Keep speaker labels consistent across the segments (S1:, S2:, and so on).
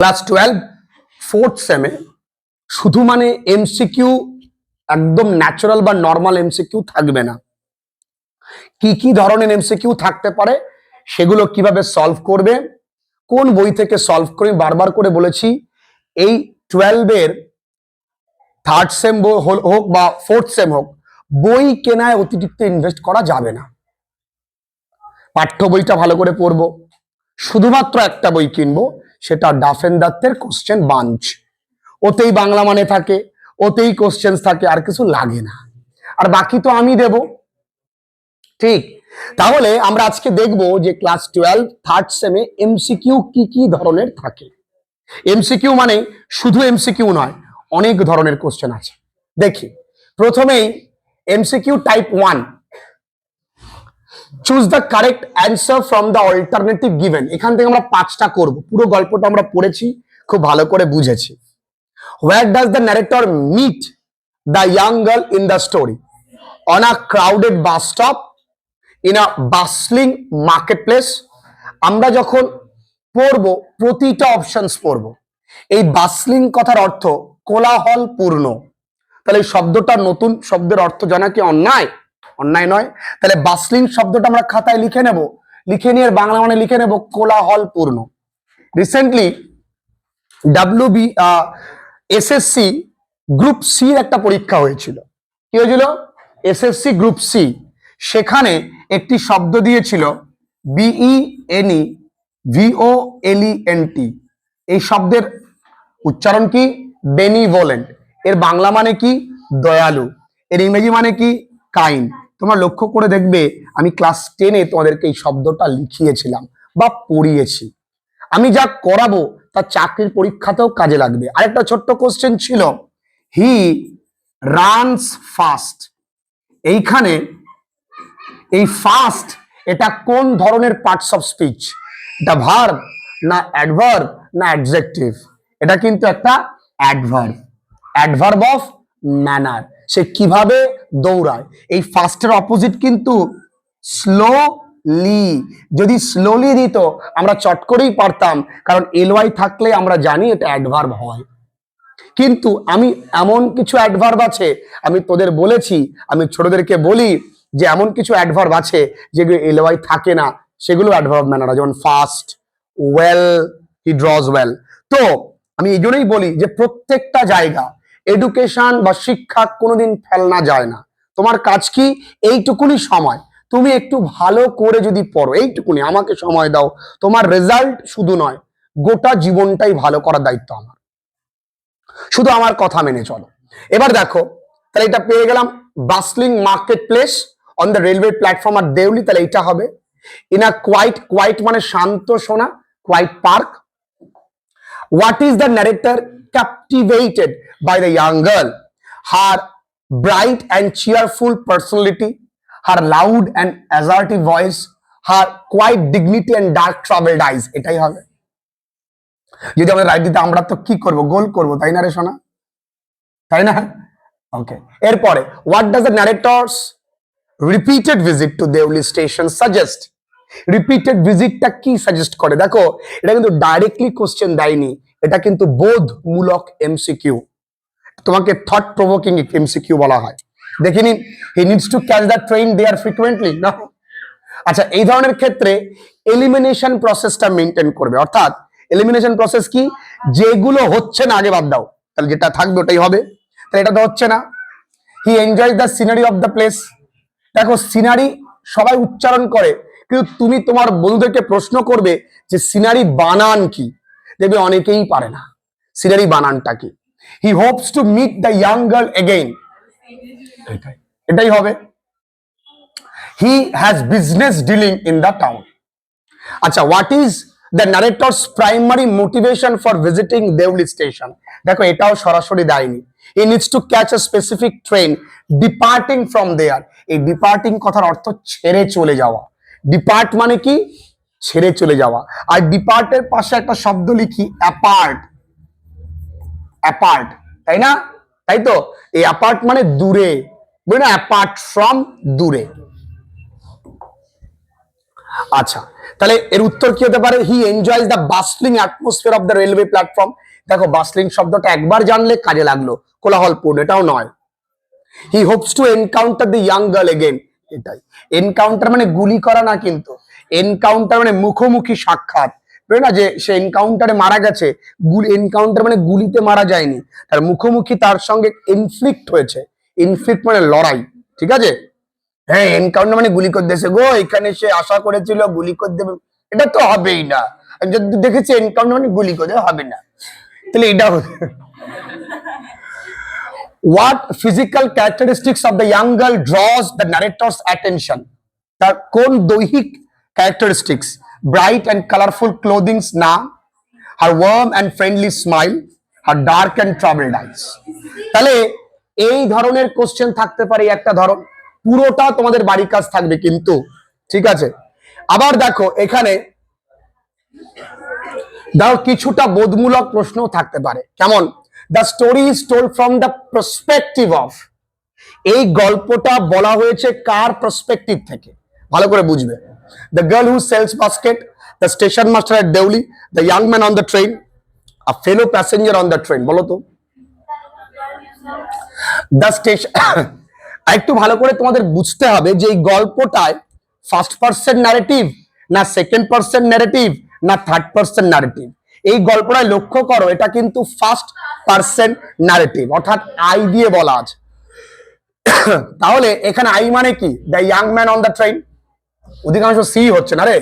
S1: Class 12 fourth সেমে শুধু মানে MCQ একদম ন্যাচারাল বা নর্মাল এমসিকিউ থাকবে না, কি কি ধরনের এমসিকিউ থাকতে পারে সেগুলো কিভাবে সলভ করবে, কোন বই থেকে সলভ করে বারবার করে বলেছি। এই 12 এর থার্ড সেম হোক বা ফোর্থ সেম হোক, বই কেনায় অতিরিক্ত ইনভেস্ট করা যাবে না। পাঠ্য বইটা ভালো করে পড়বো, শুধুমাত্র একটা বই কিনবো, সেটা ডাফেন দত্তের কোশ্চেন বাঞ্চ। ওতেই বাংলা মানে থাকে, ওতেই কোশ্চেন থাকে, আর কিছু লাগে না, আর বাকি তো আমি দেব। ঠিক, তাহলে আমরা আজকে দেখব যে ক্লাস 12 থার্ড সেমে এমসিকিউ কি কি ধরনের থাকে। এমসিকিউ মানে শুধু এমসিকিউ নয়, অনেক ধরনের কোশ্চেন আছে। দেখি প্রথমেই MCQ type 1, choose the correct answer from the alternative given. এখান থেকে আমরা 5টা করব, পুরো গল্পটা আমরা পড়েছি, খুব ভালো করে বুঝেছি। Where does the narrator meet the young girl in the story? On a crowded bus stop, in a bustling marketplace. আমরা যখন পড়ব প্রতিটা অপশনস পড়ব। এই বাসলিং কথার অর্থ কোলাহল পূর্ণ, তাহলে এই শব্দটা নতুন শব্দের অর্থ জানা কি অন্যায়? অন্যায় নয়। তাহলে বাসলিং শব্দটা আমরা খাতায় লিখে নেব, লিখে নিয়ে বাংলা মানে লিখে নেব কোলাহল পূর্ণ। Recently WB SSC group C একটা পরীক্ষা হয়েছিল। কি হয়েছিল? SSC group C. সেখানে একটি শব্দ দিয়েছিল বিইএনই ভিওএলইএনটি। এই শব্দের উচ্চারণ কি? বেনিভোলেন্ট। এর বাংলা মানে কি? দয়ালু। এর ইংরেজি মানে কি? কাইন্ড। তোমরা লক্ষ্য করে দেখবে আমি ক্লাস 10-এ তোমাদেরকে এই শব্দটা লিখিয়েছিলাম বা পড়িয়েছি। আমি যা করাবো তা চাকরির পরীক্ষাতেও কাজে লাগবে। আরেকটা ছোট্ট কোশ্চেন ছিল, হি রানস ফাস্ট। এইখানে এই ফাস্ট এটা কোন ধরনের পার্টস অফ স্পিচ? এটা ভার্ব না অ্যাডভার্ব না অ্যাডজেক্টিভ? এটা কিন্তু একটা অ্যাডভার্ব, অ্যাডভার্ব অফ ম্যানার। সে কিভাবে দৌড়ায়। এই ফাস্টের অপোজিট কিন্তু স্লোলি। যদি স্লোলি দিত আমরা চট করেই পারতাম, কারণ এলওয়াই থাকলে আমরা জানি এটা অ্যাডভার্ব হয়। কিন্তু আমি এমন কিছু অ্যাডভার্ব আছে, আমি তোদের বলেছি, আমি ছোটদেরকে বলি যে এমন কিছু অ্যাডভার্ব আছে যেগুলো এলওয়াই থাকে না, সেগুলো অ্যাডভার্ব ম্যানার, যেমন ফাস্ট, ওয়েল, হি ড্রজ ওয়েল। তো আমি এই জন্যই বলি যে প্রত্যেকটা জায়গা এডুকেশন বা শিক্ষা কোনোদিন ফেলনা যায় না। তোমার কাজ কি? এইটুকুনি সময় তুমি একটু ভালো করে যদি পড়ো, এইটুকুনি আমাকে সময় দাও, তোমার রেজাল্ট শুধু নয় গোটা জীবনটাই ভালো করার দায়িত্ব আমার। শুধু আমার কথা মেনে চলো। এবার দেখো, তাহলে এটা পেয়ে গেলাম, bustling market place on the railway platform আর দেউলি, তাহলে এইটা হবে। ইন আ কোয়াইট, কোয়াইট মানে শান্ত সোনা, quiet park. What is the narrator captivated by the young girl? Her bright and cheerful personality, her loud and assertive voice, her quiet dignity and dark travelled eyes. এটাই হবে। যদি আমরা right দিতে আমরা তো কি করব? গোল করব, তাই না রে সোনা? তাই না? ওকে, এরপরে what does the narrator's repeated visit to Deoli station suggest? Repeated ভিজিটটা কি সাজেস্ট করে? দেখো, এটা কিন্তু ডাইরেক্টলি কোশ্চেন দেয়নি, এটা কিন্তু বোধমূলক এমসিকিউ, তোমাকে থট প্রভোকিং এমসিকিউ বলা হয়। দেখিনি, he needs to catch the train there frequently না। আচ্ছা, এই ধরনের ক্ষেত্রে এলিমিনেশন প্রসেসটা মেনটেন করবে, অর্থাৎ এলিমিনেশন প্রসেস কি? যেগুলো হচ্ছে না আগে বাদ দাও, তাহলে যেটা থাকবে ওটাই হবে। তাহলে এটা তো হচ্ছে না। হি enjoys the scenery of the place. দেখো, সিনারি সবাই উচ্চারণ করে, কিন্তু তুমি তোমার বন্ধুদেরকে প্রশ্ন করবে যে সিনারি বানান কি, দেখবে অনেকেই পারে না সিনারি বানানটা কি। He hopes to meet the young girl again, এটাই হবে। He has business dealing in the town. আচ্ছা, what is the narrator's primary motivation for visiting Deoli station? দেখো, এটাও সরাসরি দেয়নি। He needs to catch a specific train departing from there. এই departing কথার অর্থ ছেড়ে চলে যাওয়া। ডিপার্ট মানে কি? ছেড়ে চলে যাওয়া। আর ডিপার্টের পাশে একটা শব্দ লিখি অ্যাপার্ট, অ্যাপার্ট, তাই না? তাই তো, এই অ্যাপার্ট মানে দূরে, বুঝলি না? অ্যাপার্ট ফ্রম, দূরে। আচ্ছা, তাহলে এর উত্তর কি হতে পারে? He enjoys the bustling atmosphere of the railway platform. দেখো বাস্টলিং শব্দটা একবার জানলে কাজে লাগলো, কোলাহলপূর্ণ এটাও নয়। He hopes to encounter the young girl again, এটাই। এনকাউন্টার মানে গুলি করা না, কিন্তু এনকাউন্টার মানে মুখোমুখি সাক্ষাৎ, না যে সে এনকাউন্টারে মারা গেছে, এনকাউন্টার মানে গুলিতে মারা যায়নি, তার মুখোমুখি তার সঙ্গে ইনফ্লিক্ট হয়েছে। ইনফ্লিক্ট মানে লড়াই, ঠিক আছে? হ্যাঁ, এনকাউন্টার মানে গুলি করে দিয়েছে গো, এখানে সে আশা করেছিল গুলি করে দেবে, এটা তো হবেই না। যদি দেখেছি এনকাউন্টার মানে গুলি করে হবে না, তাহলে এটা what physical characteristics of the young girl draws the narrator's attention? তার কোন দৈহিক characteristics? Bright and colorful clothing না, her warm and friendly smile, her dark and troubled eyes। তাহলে এই ধরনের কোশ্চেন থাকতে পারে, একটা ধরন, পুরোটা তোমাদের বাড়ির কাজ থাকবে কিন্তু, ঠিক আছে? আবার দেখো এখানে দাও কিছুটা বোধমূলক প্রশ্নও থাকতে পারে, কেমন? The story is told from the perspective of. এই গল্পটা বলা হয়েছে কার পার্সপেক্টিভ থেকে? ভালো করে বুঝবে। The girl who sells basket, the station master at Deoli, the young man on the train, a fellow passenger on the train. বলো তো দ্য স্টেশন। একটু ভালো করে তোমাদের বুঝতে হবে যে এই গল্পটায় ফার্স্ট পার্সন ন্যারেটিভ না সেকেন্ড পার্সন ন্যারেটিভ না থার্ড পার্সন ন্যারেটিভ। এই গল্পটায় লক্ষ্য করো, এটা কিন্তু ফার্স্ট পার্সন ন্যারেটিভ, অর্থাৎ আই দিয়ে বলা আছে। তাহলে এখানে আই মানে কি? The young man on the train, অধিকাংশ সি হচ্ছে না রে।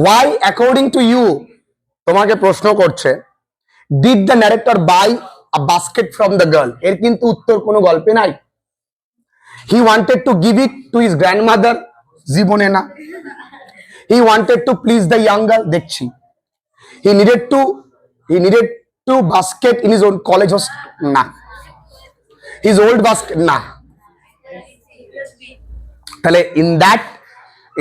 S1: ওয়াই অ্যাকর্ডিং টু ইউ, তোমাকে প্রশ্ন করছে, did the narrator buy a basket from the girl? এর কিন্তু উত্তর কোনো গল্পে নাই। He wanted to give it to his grandmother, জীবনে না। He wanted to please the young girl, দেখছি। He needed to basket in his own college host, না। হিজ ওল্ড বাস্কেট, না। তাহলে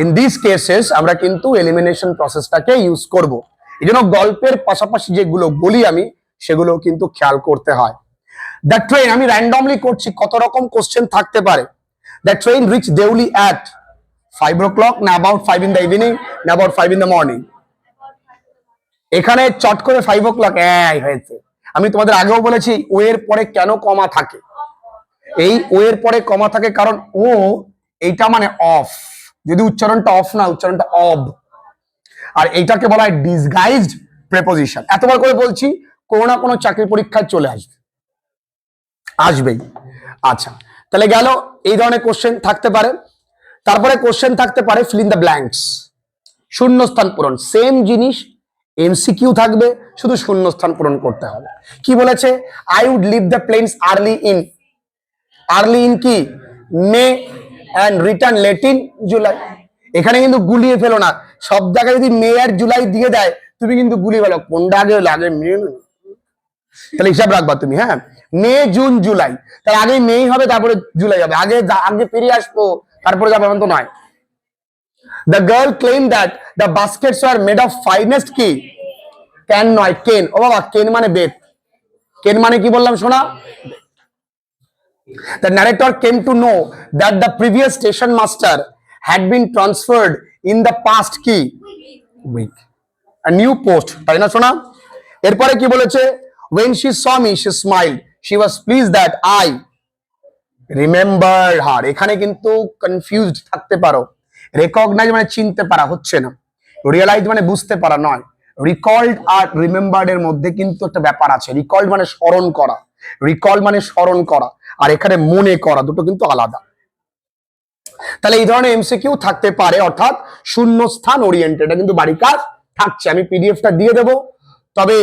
S1: ইন দিস কেসেস আমরা কিন্তু এলিমিনেশন প্রসেসটাকে ইউজ করব। এই জন্য গল্পের পাশাপাশি যেগুলো বলি আমি, সেগুলো কিন্তু খেয়াল করতে হয়। দ্য ট্রেন, আমি র্যান্ডমলি করছি, কত রকম কোশ্চেন থাকতে পারে। The train reach Deoli at 5 o'clock, না about 5 in the evening, না about 5 in the morning? এখানে চট করে 5 o'clock হয়েছে। আমি তোমাদের আগেও বলেছি ও এর পরে কেন কমা থাকে। এই ও এর পরে কমা থাকে কারণ ও এইটা মানে অফ, যদি উচ্চারণটা অফ না, উচ্চারণটা অব, আর এইটাকে বলা হয় ডিসগাইজড প্রেপোজিশন। এতবার করে বলছি, কোনো না কোনো চাকরি পরীক্ষায় চলে আসবেই। আচ্ছা, তাহলে গেল, এই ধরনের কোশ্চেন থাকতে পারে। তারপরে কোশ্চেন থাকতে পারে ফিল ইন দ্য ব্ল্যাঙ্কস, শূন্যস্থান পূরণ। সেম জিনিস, এমসিকিউ থাকবে, শুধু শূন্যস্থান পূরণ করতে হবে। কি বলেছে? I would leave the plains early in কি? May and return late in July. এখানে কিন্তু গুলিয়ে ফেলো না, সব জায়গায় যদি মে আর জুলাই দিয়ে দেয় তুমি কিন্তু গুলিয়ে ফেলো, কোনটা আগে লাগে মে, তাহলে হিসাব রাখবা তুমি। হ্যাঁ, মে জুন জুলাই, তার আগে মেই হবে তারপরে জুলাই হবে, আগে ফিরে আসবো তারপরে যাবো, এমন তো নয়। The girl claimed that the baskets were made of finest কি? ক্যান নয়, কেন। ও বাবা, কেন মানে বেত। কেন মানে কি বললাম শোনা? The narrator came to know that the previous station master had been transferred in the past কি? Week. A new post, তাই না শোনা? এরপরে কি বলেছে? When she saw me, she smiled. She was pleased that I remembered her. এখানে কিন্তু confused থাকতে পারো। রেকগনাইজ মানে চিনতে পারা হচ্ছে না, রিয়েলাইজ মানে বুঝতে পারা নয়। রিকল্ড আর রিমেম্বার্ড এর মধ্যে কিন্তু একটা ব্যাপার আছে। রিকল্ড মানে স্মরণ করা, রিকল মানে স্মরণ করা, আর এখানে মনে করা, দুটো কিন্তু আলাদা। তাহলে এই ধরনের এমসিকিউ থাকতে পারে, অর্থাৎ শূন্যস্থান ওরিয়েন্টেড। এটা কিন্তু বাড়ির কাজ থাকছে, আমি পিডিএফটা দিয়ে দেবো। তবে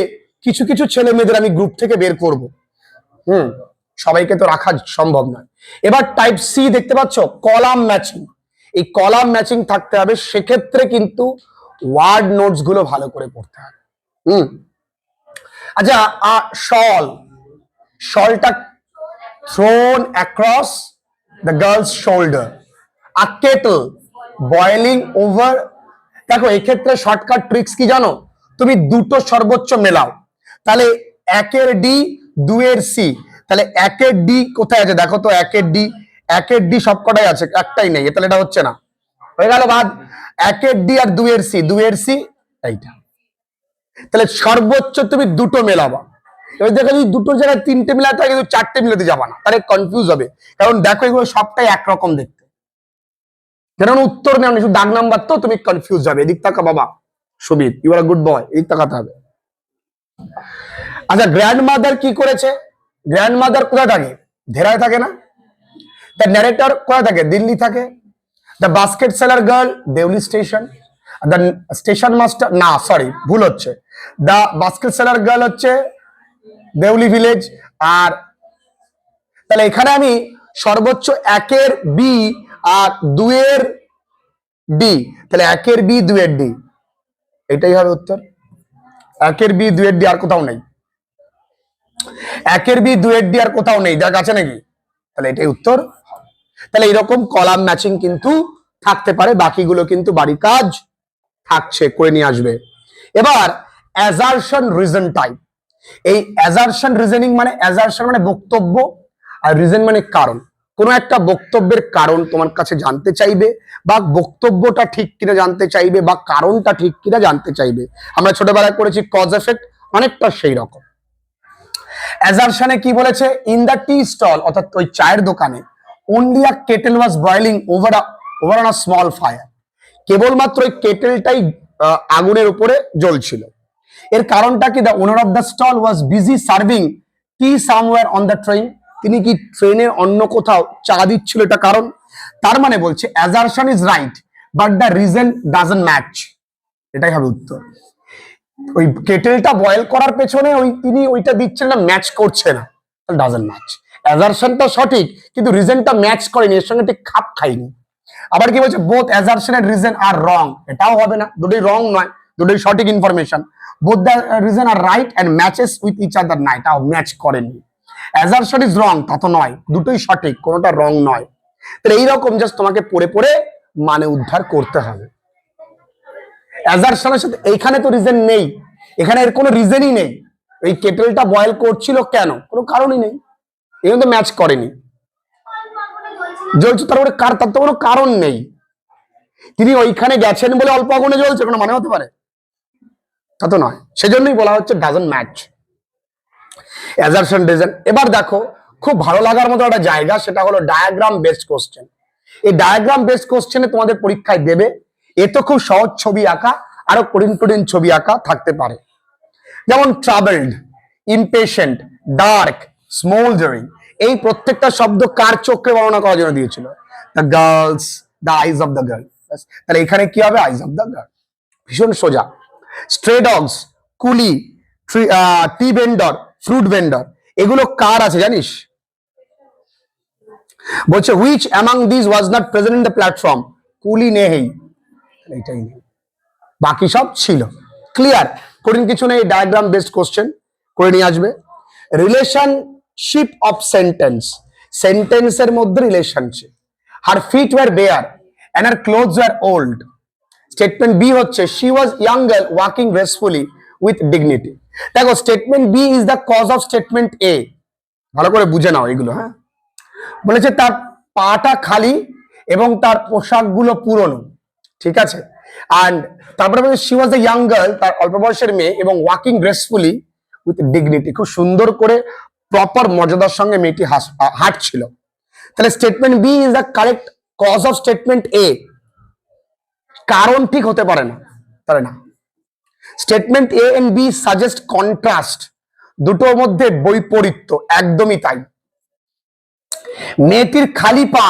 S1: কিছু কিছু ছেলে মেয়েদের আমি গ্রুপ থেকে বের করব। সবাইকে তো রাখা সম্ভব নয়। এবার টাইপ সি দেখতে পাচ্ছ, কলাম ম্যাচিং। এই কলাম ম্যাচিং থাকতে হবে, সেক্ষেত্রে কিন্তু ওয়ার্ড নোটস গুলো ভালো করে পড়তে হবে। আচ্ছা, শলটা thrown across the girl's shoulder. A kettle boiling over. দেখো এক্ষেত্রে শর্টকাট ট্রিক্স কি জানো? তুমি দুটো সর্বোচ্চ মেলাও, তাহলে একের ডি দুয়ের সি। তাহলে একের ডি কোথায় আছে দেখো তো, একের ডি একের ডি সবকটাই আছে, একটাই নেই, তাহলে এটা হচ্ছে না, হয়ে গেল বাদ। একের ডি আর দুইয়ের সি এইটা, তাহলে সর্বোচ্চ তুমি দুটো মেলাবা। এবার দেখো যদি দুটোর জায়গায় তিনটে মেলাতে হয়, কিন্তু চারটে মিলাতে যাবা না, তাহলে কনফিউজ হবে। কারণ দেখো এগুলো সবটাই একরকম দেখতে, কারণ উত্তর নেই, শুধু দাগ নাম্বার, তো তুমি কনফিউজ হবে। এদিক তাকা বাবা Subid, you R good boy, এদিক তাকাতে হবে। আচ্ছা, গ্র্যান্ড মাদার কি করেছে? গ্র্যান্ড মাদার কোথায় থাকে? ধেরায় থাকে না? দ্য ন্যারেটর কোথায় থাকে? দিল্লি থাকে। The basket seller girl Deoli station. The station master, না সরি ভুল হচ্ছে, দ্য বাস্কেট সেলার গার্ল হচ্ছে দেউলি ভিলেজ। আর তাহলে এখানে আমি সর্বোচ্চ একের বি আর দুয়ের ডি, তাহলে একের বি দুয়ের ডি, এটাই হবে উত্তর। একের বি দুয়ের ডি আর কোথাও নেই, একের বি দুয়ের ডি আর কোথাও নেই, দেখ আছে নাকি? তাহলে এটাই উত্তর। তাহলে এরকম কলাম ম্যাচিং কিন্তু থাকতে পারে, বাকিগুলো কিন্তু বাড়ি কাজ থাকছে, করে নিয়ে আসবে। এবার অ্যাজারশন রিজন টাইপ। এই অ্যাজারশন রিজনিং মানে, অ্যাজারশন মানে বক্তব্য, আর রিজন মানে কারণ। কোন একটা বক্তব্যের কারণ তোমার কাছে জানতে চাইবে, বা বক্তব্যটা ঠিক কিনা জানতে চাইবে, বা কারণটা ঠিক কিনা জানতে চাইবে। আমরা ছোটবেলায় করেছি কজ এফেক্ট, অনেকটা সেই রকম। অ্যাজারশনে কি বলেছে? ইন দ্য টি স্টল, অর্থাৎ ওই চায়ের দোকানে, only a kettle was boiling over on a small fire, কেবলমাত্র ওই কেটেলটাই আগুনের উপরে জ্বলছিল। এর কারণটা কি? The owner of the stall was busy serving tea somewhere on the train, তিনি কি ট্রেনের অন্য কোথাও চা দিচ্ছিল, এটা কারণ। তার মানে বলছে assertion is right but the reason doesn't match, এটাই হবে উত্তর। ওই কেটেলটা বয়েল করার পেছনে তিনি ওইটা দিচ্ছেন না, ম্যাচ করছে না, ডাজন্ট ম্যাচ। অ্যাজারশনটা সঠিক কিন্তু রিজনটা ম্যাচ করেনি, এর সঙ্গে ঠিক খাপ খায়নি। আবার কি বলছে? Both assertion and reason are wrong, এটাও হবে না, দুটোই রং নয়, দুটোই সঠিক information. Both the reason are right and matches with each other, না এটাও ম্যাচ করেনি। অ্যাজারশন ইজ রং, তা তো নয়, দুটোই সঠিক, কোনোটা রং নয়। তাহলে এইরকম জাস্ট তোমাকে পড়ে পড়ে মানে উদ্ধার করতে হবে। অ্যাজারশনের সাথে এইখানে তো রিজন নেই, এখানে এর কোনো রিজনই নেই। এই কেটেলটা বয়েল করছিল কেন? কোনো কারণই নেই, এখানে তো ম্যাচ করেনি। জ্বলছে তারপরে তার তো কোনো কারণ নেই, তিনি ওইখানে গেছেন বলে অল্প আগুনে জ্বলছে, কোনো মানে হতে পারে? তা তো নয়, সেজন্যই বলা হচ্ছে ডাজন্ট ম্যাচ। Assertion reason. এবার দেখো খুব ভালো লাগার মতো একটা জায়গা, সেটা হলো ডায়াগ্রাম বেসড কোশ্চেন। এই ডায়াগ্রাম বেসড কোশ্চেনে তোমাদের পরীক্ষায় দেবে, এ তো খুব সহজ ছবি আঁকা, আরো কঠিন ছবি আঁকা থাকতে পারে। যেমন ট্রাভেলড, ইমপেশেন্ট, ডার্ক, স্মোল্ডারিং, এই প্রত্যেকটা শব্দ কার চোখে বর্ণনা করার জন্য দিয়েছিল? The girls, the eyes of the girl. তাহলে এখানে কি হবে? আইজ অফ দ্য গার্ল, ভীষণ সোজা। স্ট্রে ডগস, কুলি, টি ভেন্ডর, ফ্রুট ভেন্ডর, এগুলো কার আছে জানিস? বলছে which among this was not present in the platform, কুলি নেই, এইটাই নেই, বাকি সব ছিল। ক্লিয়ার? কঠিন কিছু নেই, ডায়াগ্রাম বেসড কোশ্চেন করে নিয়ে আসবে। রিলেশনশিপ অফ সেন্টেন্স, সেন্টেন্সের মধ্যে relationship. Her feet were bare and her clothes were old. Statement B হচ্ছে she was young girl walking gracefully with dignity. দেখো statement B is the cause of statement A, ভালো করে বুঝে নাও এগুলো। হ্যাঁ, বলেছে তার পাটা খালি এবং তার পোশাকগুলো পুরনো, ঠিক আছে। অ্যান্ড তারপরে বলছে she was a young girl, তার অল্প বয়সের মেয়ে, এবং ওয়াকিং গ্রেসফুলি উইথ ডিগনিটি, খুব সুন্দর করে প্রপার মর্যাদার সঙ্গে মেয়েটি হাঁটছিল। তাহলে statement B is the correct cause of statement A. কারণ ঠিক হতে পারে না, তাহলে না। Statement A and B suggest contrast, দুটোর মধ্যে বৈপরীত্য, একদমই তাই। মেয়েটির খালি পা,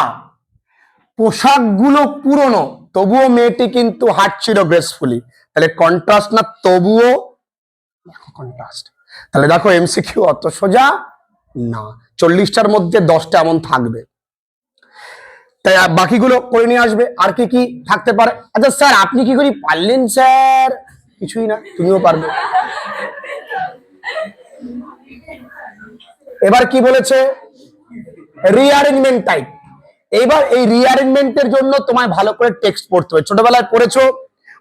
S1: পোশাকগুলো পুরনো, তবুও মেয়েটি কিন্তু হাঁটছিল গ্রেসফুলি, তাহলে কন্ট্রাস্ট না? তবুও কন্ট্রাস্ট। তাহলে দেখো এমসিকিউ অত সোজা না, 40টার মধ্যে 10টা এমন থাকবে, তাই বাকিগুলো করে নিয়ে আসবে। আর কি কি থাকতে পারে? আচ্ছা স্যার আপনি কি করে পারলেন স্যার? কিছুই না, তুমিও পারবে। এবার কি বলেছে? Rearrangement type. এইবার এই রিঅ্যারেঞ্জমেন্টের জন্য তোমায় ভালো করে টেক্সট পড়তে হবে। ছোটবেলায় পড়েছো,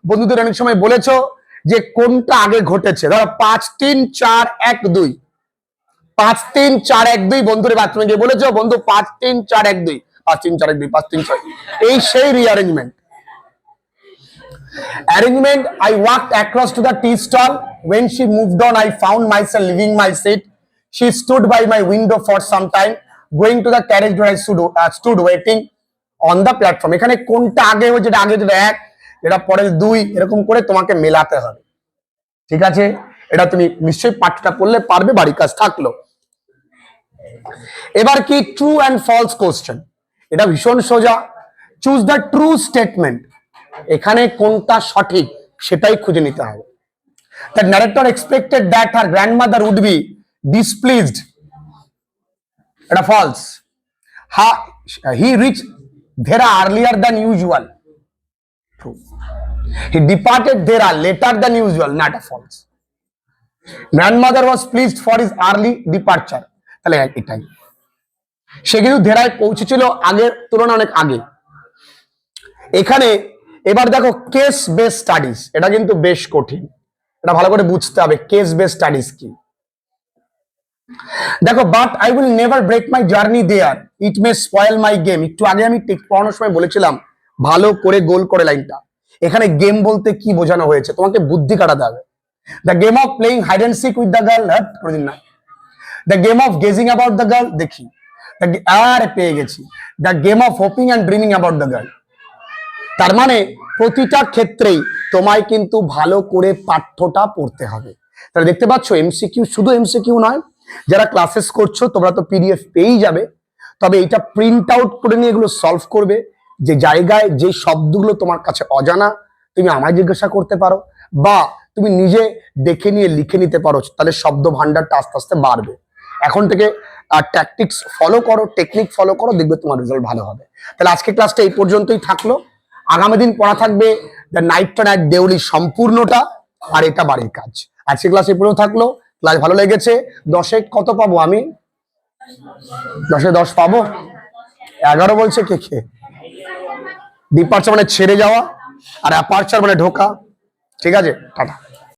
S1: বন্ধুদের অনেক সময় বলেছো যে কোনটা আগে ঘটেছে। ধরো 5 3 4 1 2, 5 3 4 1 2, বন্ধুরে বাথরুমে গিয়ে বলেছো বন্ধু 5 3 4 1 2, 5 3 4 1 2 5 3 6 এই সেই rearrangement. Arrangement, I walked across to the tea stall. When she moved on, I found myself leaving my seat. She stood by my window for some time. Going to the carriage where I stood waiting on the platform. এখানে কোনটা আগে হয়েছে, যেটা আগে যেটা এক, এটা পরে দুই, এরকম করে তোমাকে মেলাতে হবে। ঠিক আছে, এটা তুমি নিশ্চয়ই পাঠটা পড়লে পারবে, বাড়ির কাজ থাকলো। এবার কি ট্রু অ্যান্ড ফলস কোশ্চেন, এটা ভীষণ সোজা। চুজ দ্য ট্রু স্টেটমেন্ট, এখানে কোনটা সঠিক সেটাই খুঁজে নিতে হবে। The narrator expected that her grandmother would be displeased, এটা false. He reached Dhera earlier than usual, true. He departed Dhera later than usual, not a false. Grandmother was pleased for his early departure, তাহলে এটাই। সে কিন্তু ধেরায় পৌঁছেছিল আগের তুলনায় অনেক আগে। এখানে এবার দেখো কেস বেস স্টাডিজ, এটা কিন্তু বেশ কঠিন, এটা ভালো করে বুঝতে হবে কেস বেস স্টাডিজ কি। দেখো, but I will never break my journey there, it may spoil my game. একটু আগে আমি পড়ানোর সময় বলেছিলাম ভালো করে গোল করে লাইনটা। এখানে গেম বলতে কি বোঝানো হয়েছে, তোমাকে বুদ্ধি কাটাতে হবে। The game of playing hide and seek with the girl, কোনদিন না। The game of gazing about the girl, দেখি আর পেয়ে গেছি। The game of hoping and dreaming about the girl. তার মানে প্রতিটা ক্ষেত্রেই তোমায় কিন্তু ভালো করে পাঠ্যটা পড়তে হবে। তাহলে দেখতে পাচ্ছ এমসিকিউ, শুধু এমসিকিউ নয়, যারা ক্লাসেস করছো তোমরা তো পিডিএফ পেয়েই যাবে, তবে এটা প্রিন্ট আউট করে নিয়ে এগুলো সলভ করবে। যে জায়গায় যে শব্দগুলো তোমার কাছে অজানা তুমি আমায় জিজ্ঞাসা করতে পারো, বা তুমি নিজে দেখে নিয়ে লিখে নিতে পারো, তাহলে শব্দ ভান্ডারটা আস্তে আস্তে বাড়বে। এখন থেকে ট্যাকটিক্স ফলো করো, টেকনিক ফলো করো, দেখবে তোমার রেজাল্ট ভালো হবে। তাহলে আজকে ক্লাসটা এই পর্যন্তই থাকলো। আগামী দিন পড়া থাকবে the night to night Deoli সম্পূর্ণটা, আর এটা বাড়ির কাজ। আজকে ক্লাস এই পর্যন্ত থাকলো। ক্লাস ভালো লেগেছে? 10-এ কত পাবো আমি? 10-এ 10 পাবো? 11 বলছে কে কে? ডিপার্চার মানে ছেড়ে যাওয়া, আর অ্যাপারচার মানে ঢোকা। ঠিক আছে, টাটা।